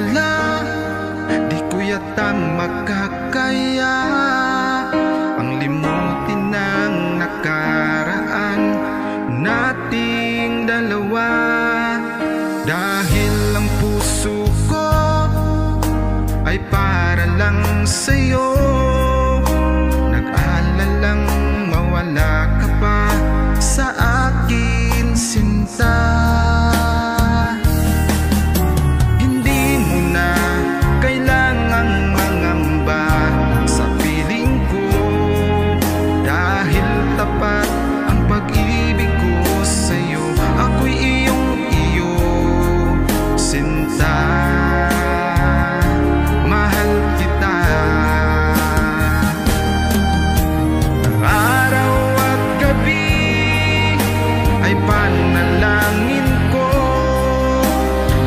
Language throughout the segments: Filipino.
wala, di ko yata makakaya ang limutin ng nakaraan nating dalawa. Dahil ang puso ko ay para lang sa'yo, nag-alalang mawala ka pa sa akin, sinta. Hindi mo na kailangang mangamba sa piling ko, dahil tapat ang pag-ibig ko sa'yo. Ako'y iyong iyo, sinta. Mahal kita. Araw at gabi ay panalangin ko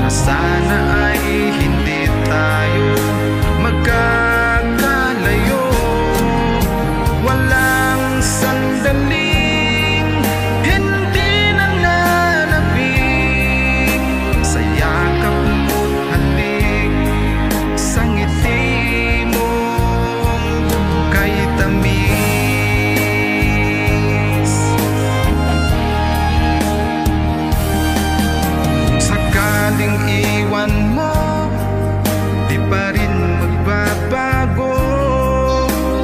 na sana ay hindi tayo magkakalayo. Walang sandaling hindi nananabik sa yakap mo't halik, sa ngiti mo kay tamis. Kung sakaling iwan mo, di pa rin magbabago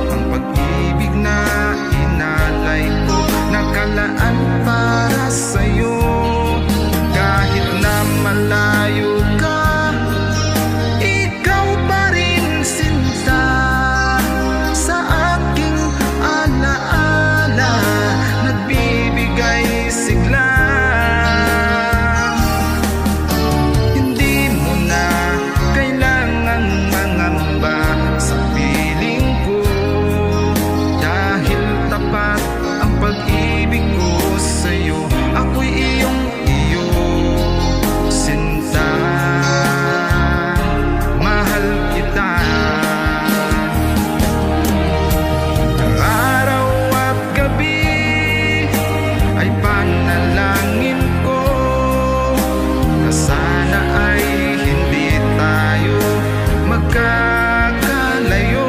ang pag-ibig na inalay ko, nakalaan para sa'yo. Kahit na malayo ka, ikaw pa rin, sinta, sa aking alaala, nagbibigay sigla. Hindi mo na kailangang mangamba sa piling ko, dahil tapat ang pag-ibig ko sa'yo. Ako'y iyong iyo, sinta. Mahal kita. Araw at gabi ay panalangin ko na sana ay hindi tayo magkakalayo.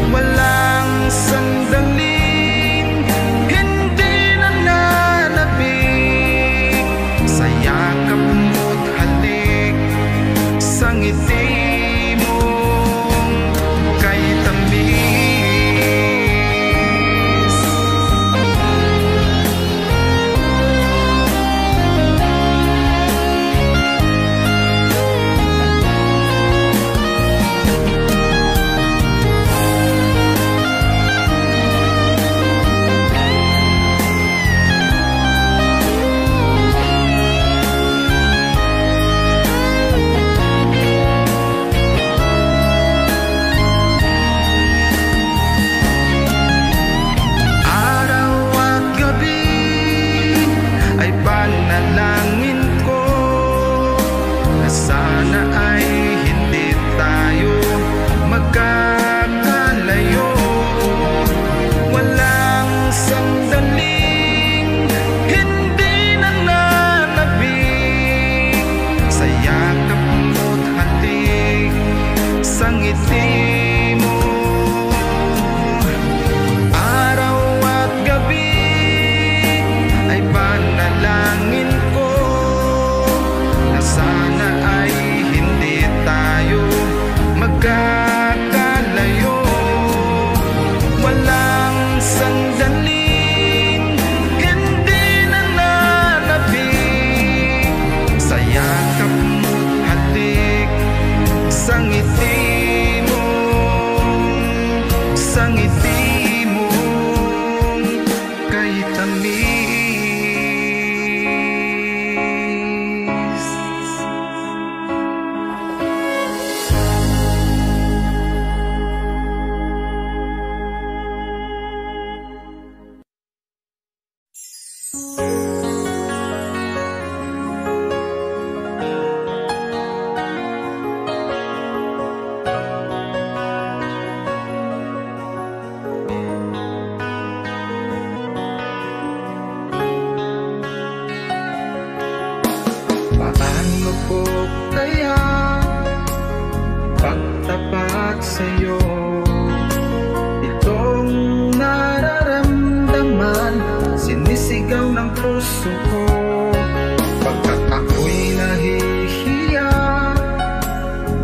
Walang sandaling hindi nananabik sa yakap mo't halik, sa ngiti mo kay tamis. Araw at gabi ay panalangin ko na sana ay hindi tayo magkakalayo. Walang sandaling hindi nananabik sa yakap mo't halik, sa ngiti mo. Araw at gabi ay panalangin ko na sana ay hindi tayo magkakalayo. Walang sandaling hindi nananabik sa yakap mo't halik, sa ngiti mo, sa ngiti mo kay tamis. sa'yo. Itong nararamdaman, sinisigaw ng puso ko, pagkat ako'y nahihiya,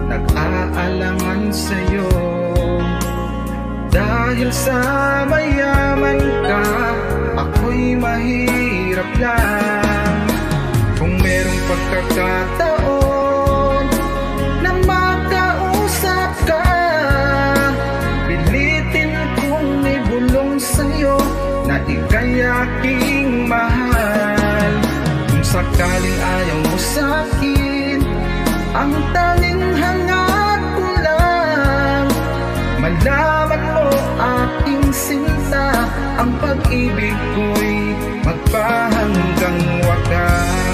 nag-aalangan sa'yo. Dahil sa mayaman ka, ako'y mahirap lang. Kung merong pagkakataon na makausap ka, pilitin kong ibulong sa'yo na ika'y aking mahal. Kung sakaling ayaw mo sa'kin, ang tanging hangat ko lang, malaman mo aking sinta, ang pag-ibig ko'y magpahanggang wakas.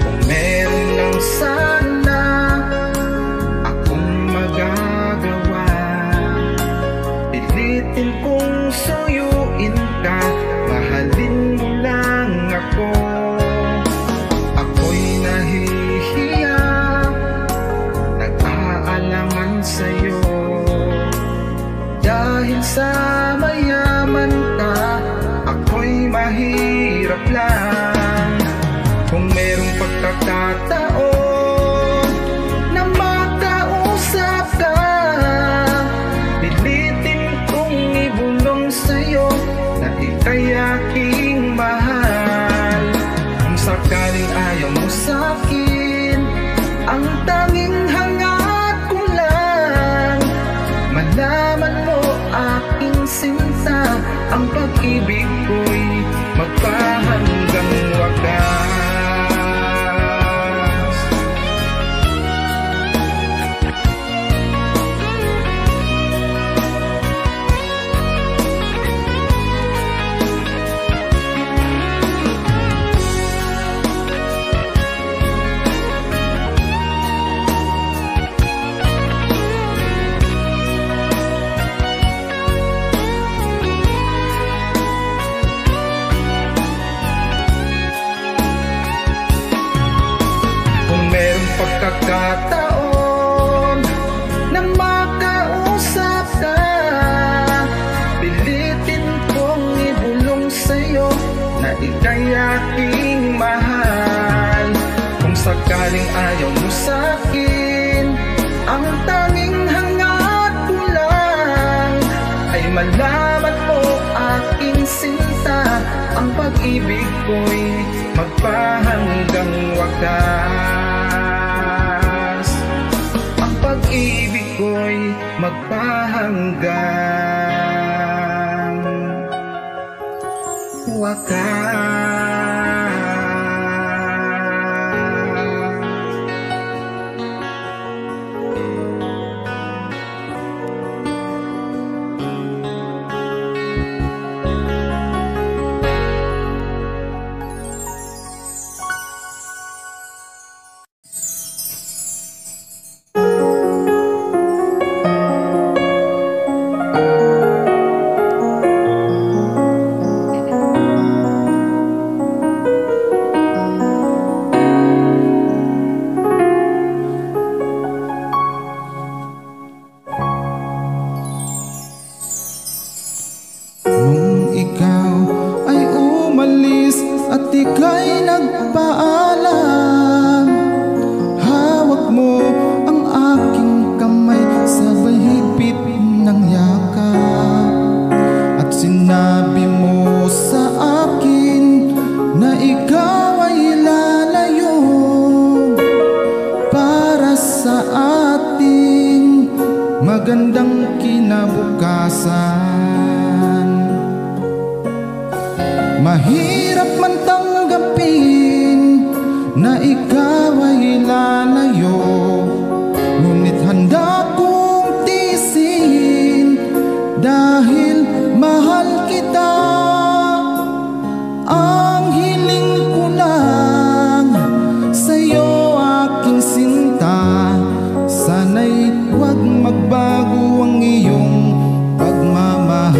Kung meron lang sana akong magagawa, pilitin kong suyuin ka, mahalin mo lang ako. Ako'y nahihiya, nag-aalangan sa'yo. Dahil sa mayaman ka, ako'y mahirap lang. Kung merong pagkakataon na makausap ka, pilitin kong ibulong sa'yo na ika'y aking mahal. Kung sakaling ayaw mo sa'kin, ang tanging hangat ko lang, malaman mo aking sinta, ang pag-ibig ko'y magpahanggang wakas. Pagkakataon na makausap ka, pilitin kong ibulong sa'yo na ika'y aking mahal. Kung sakaling ayaw mo sa'kin, ang tanging hangat ko lang ay malaman mo aking sinta, ang pag-ibig ko'y magpahanggang wakas. Pag-ibig ko'y magpahanggang wakas. Magandang kinabukasan. Mahirap man tanggapin na ikaw ay lalayo, ngunit handa kong tiisin dahil mahal kita. Ang hiling ko lang sa'yo, aking sinta, sana'y huwag magbago ang iyong pagmamahal.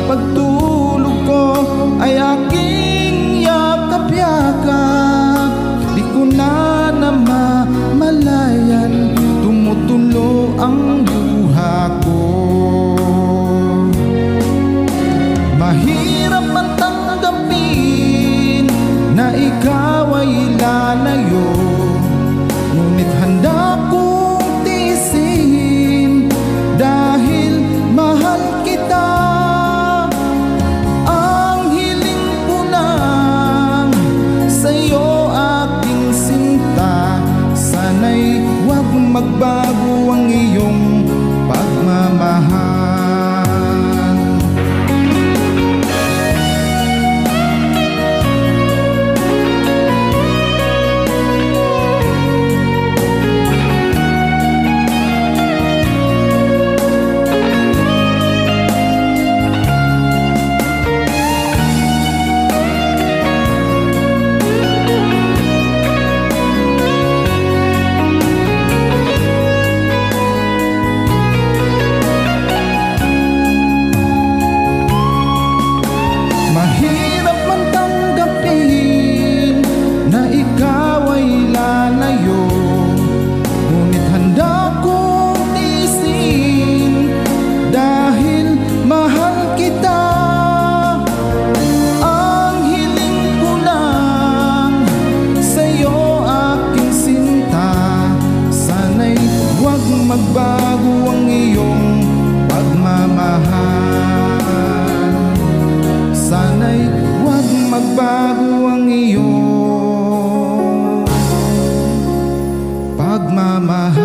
pagtulog ko ay aking yakap-yakap. Di ko na namamalayan, tumutulo ang luha ko. Mahirap man tanggapin na ikaw ay lalayo, ngunit handa kong tiisin dahil mahal kita. Ang hiling ko lang sa'yo aking sinta, sana'y huwag magbago ang iyong pagmamahal. Mahirap man tanggapin na ikaw ay lalayo, ngunit handa kong tiisin dahil mahal kita. Ang hiling ko lang sa'yo aking sinta, sana'y huwag magbago ang iyong pagmamahal. Sana'y huwag magbago ang iyong pagmamahal.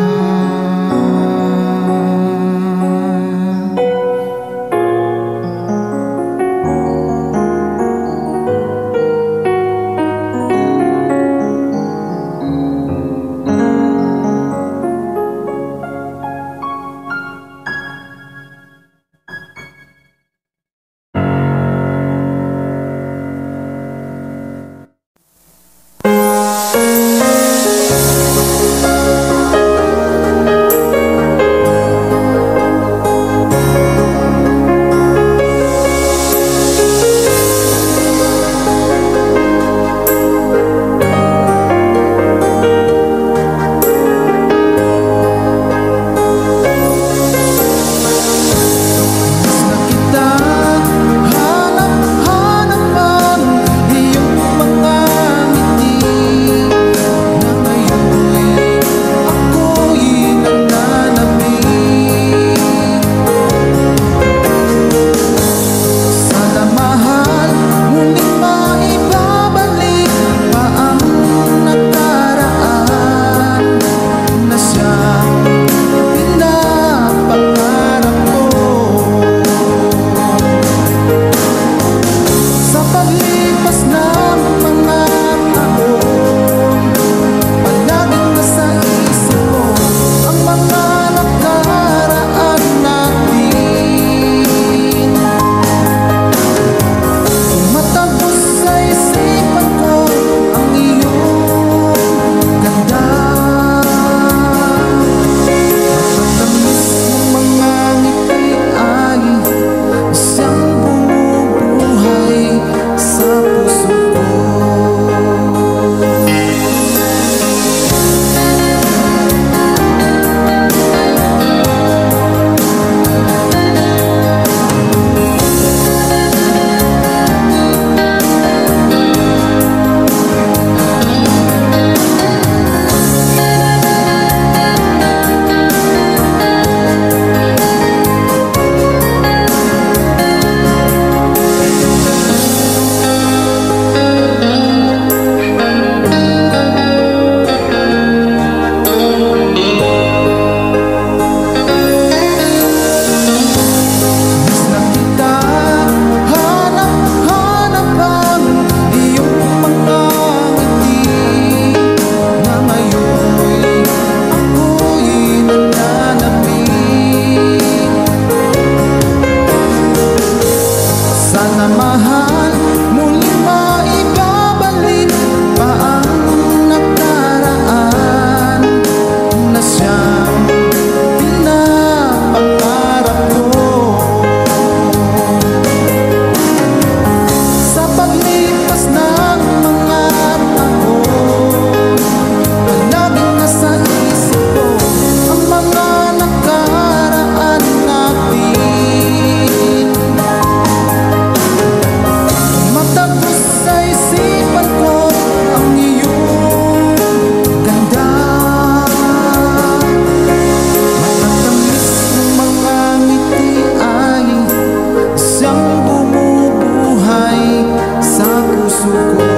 siyang bumubuhay sa puso ko.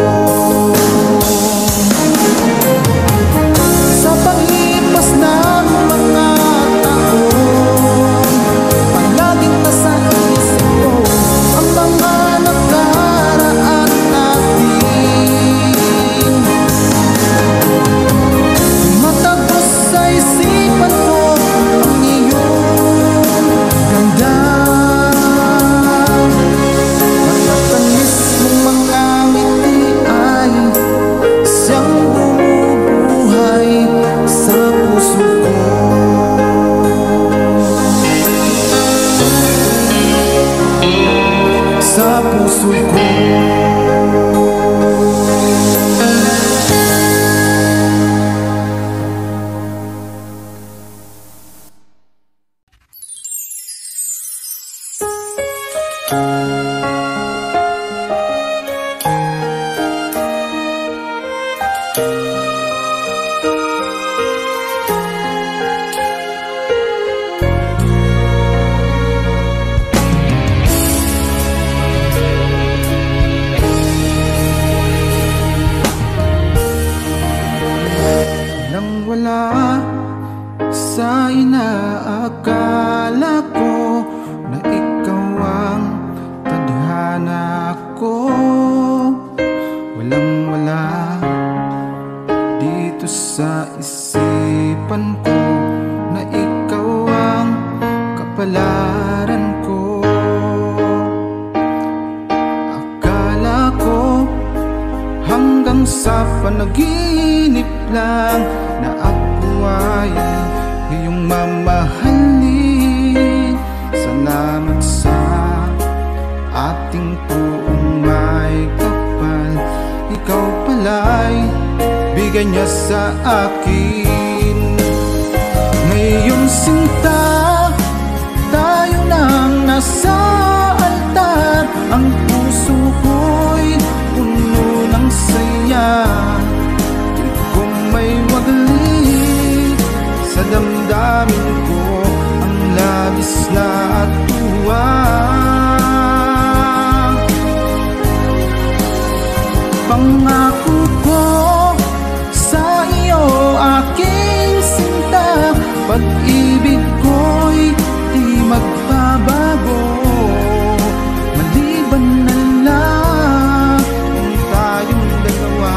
Sa paglipas ng mga taon, palaging nasa isip ko ang mga nakaraan natin. Matagos sa isipan ko ang iyong ganda, matatamis mong mga ngiti ay siyang bumubuhay sa puso ko. Sa puso ko. Nang wala sa inaakala ko na ikaw ang tadhana ko, walang wala dito sa isipan ko na ikaw ang kapalaran ko. Akala ko hanggang sa panaginip lang na ako ay iyong mamahalin. Salamat sa ating puong may kapal, ikaw pala'y bigay niya sa akin. Ngayong sinta, tayo nang nasa altar, ang puso ko'y puno ng saya. Di ko may wagli sa damdamin ko ang labis na tuwa. Pangako ko sa iyo, aking sinta, pag-ibig ko'y di magbabago. Maliban na lang kung tayong dalawa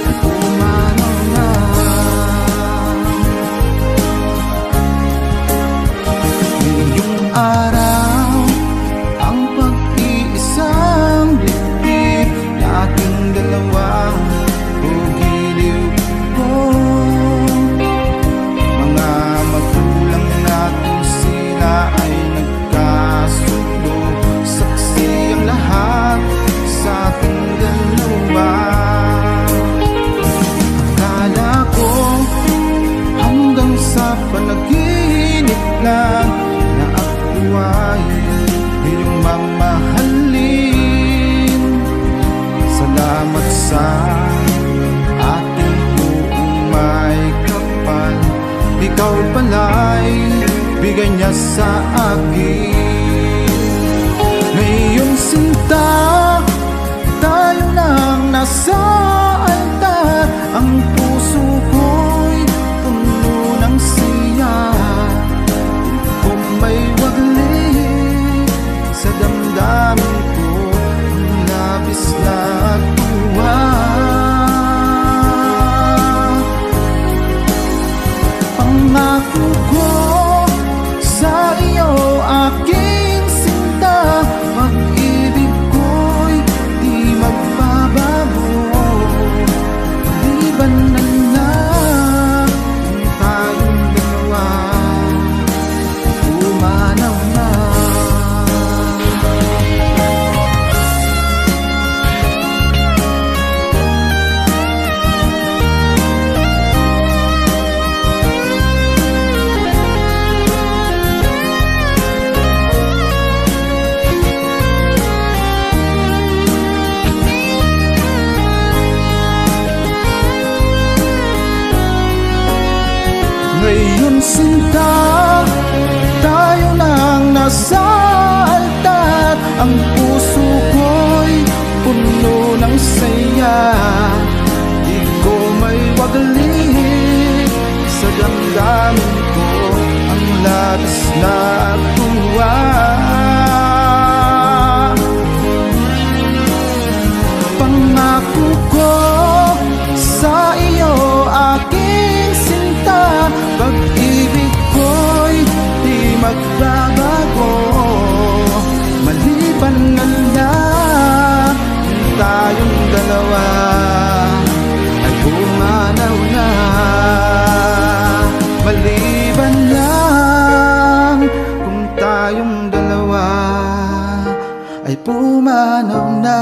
ay pumanaw na. Ngayong araw, ang pag-iisang dibdib na ating dalawang bugiliw ko. Mga magulang natin, sila ay nagkasundo, saksi ang lahat sa ating dalawa. Akala ko hanggang sa panaginip lang na ako ay iyong mamahalin. Salamat sa ating puong may kapal, ikaw pala'y bigay niya sa akin. Ngayong sinta, tayo nang nasa altar, ang puso ko'y puno ng siya. Kung may wagli sa damdamin ko ang labis na tuwa. Pangako ko sa iyo, aking sinta, pag-ibig ko'y di magbabago. Maliban na lang kung tayong dalawa pumanaw na. Ngayon sinta, tayo nang nasa altar, Ang puso ko'y puno ng saya, di ko may waglit sa damdamin ko ang labis na tuwa. Pangako ko sa iyo, aking sinta, pag-ibig ko'y di magbabago, maliban na lang tayong dalawa ay pumanaw na. Maliban lang kung tayong dalawa ay pumanaw na.